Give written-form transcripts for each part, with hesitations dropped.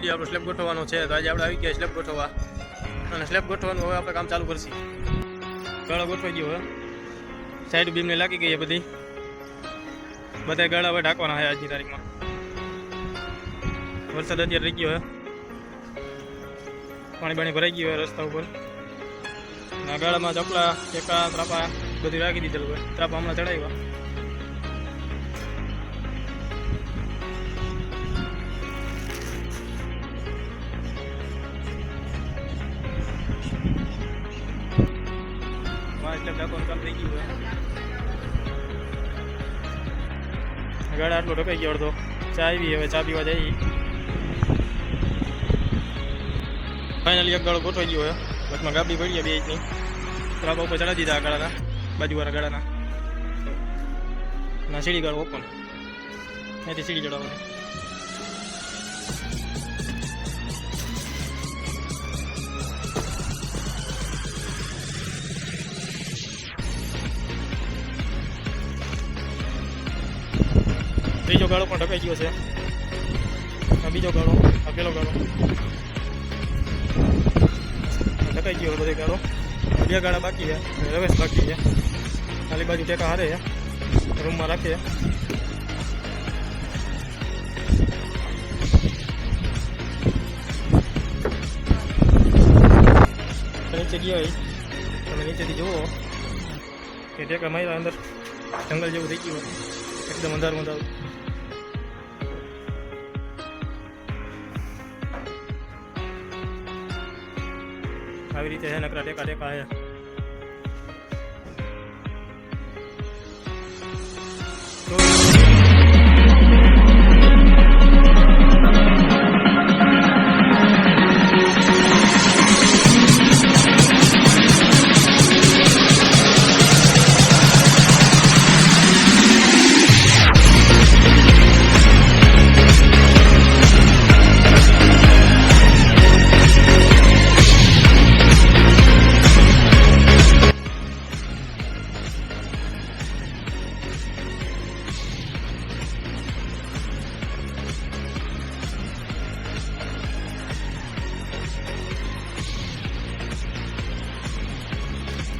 હજી આપણો સ્લેબ ગોઠવવાનો છે, તો આજે આપણે આવી ગયા સ્લેબ ગોઠવવા, અને સ્લેબ ગોઠવવાનું હવે આપણે કામ ચાલુ કરશું. ગાળો ગોઠવાઈ ગયો હવે, સાઈડ બીમને લાગી ગઈ બધી, બધા ગાળા હવે ઢાંકવાના છે આજની તારીખમાં. વરસાદ અત્યારે રહી ગયો હે, પાણી બાણી ભરાઈ ગયું હોય રસ્તા ઉપર. આ ગાળામાં ચપલા ટેકા ત્રાપા બધું રાખી દીધેલું હોય. ત્રાપા હમણાં ચડાવ્યા. કામ થઈ ગયું હોય. ગાળા આટલો ઢકાઈ ગયો અડધો. ચા આવી, હવે ચા પીવા જઈએ. ફાઇનલી એક ગાળો ગોઠવાઈ ગયો હોય. બસમાં ગાબડી પડી બે ઇંચની. ત્રાપા ઉપર ચડાવી દીધા આ ગાળાના, બાજુવાળા ગાળાના. ના સીડી ગાળો ઓપન, અહીંથી સીડી ચડાવવાની. ત્રીજો ગાળો પણ ઢકાઈ ગયો છે. આ બીજો ગાળો, આ પેલો ગાળો ઢકાઈ ગયો બધે ગાળો. બે ગાળા બાકી છે, રવેશ બાકી છે. ખાલી બાજુ ટેકા હારે છે, રૂમમાં રાખે. નીચે ગયો હોય તમે નીચેથી જુઓ કે ટેકા માર્યા અંદર જંગલ જેવું થઈ ગયું, એકદમ અંધારું અંધારું. આવી રીતે છે નકરા ટેકા ટેકા છે.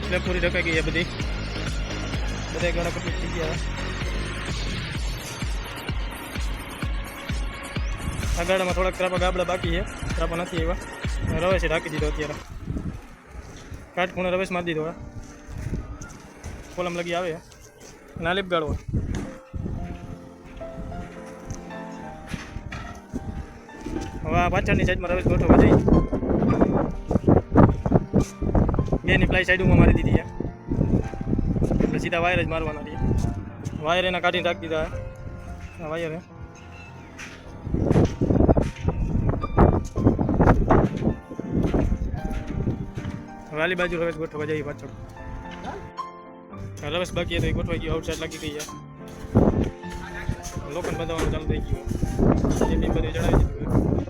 એટલે પૂરી ઢકાઈ ગઈ બધી, બધા ગાળા કમ્પ્લીટ થઈ ગયા. આ ગાળામાં થોડાક ત્રાપા ગાબડા બાકી છે, ત્રાપા નથી આવ્યા. રવેશ ઢાંકી દીધો અત્યારે, કાટખૂણે રવેશ મારી દીધો. કોલમ લગી આવે નાલીપ ગાળો. હવે આ પાછળની સાઈડમાં રવેશ ગોઠવવા જઈએ. બેની પ્લાય સાઈડમાં મારી દીધી છે, એટલે સીધા વાયર જ મારવાના રહીએ. વાયર એના કાઢીને રાખી દીધા. આ વાયર હે વાલી બાજુ રવેશ ગોઠવવા જઈએ પાછળ. રવેશ બાકી તો એ ગોઠવાઈ ગયો, આઉટસાઇડ લાગી ગઈ છે. લોખંડ બાંધવાનું ચાલુ થઈ ગયું, એ બી બધું ચડાવી દીધું.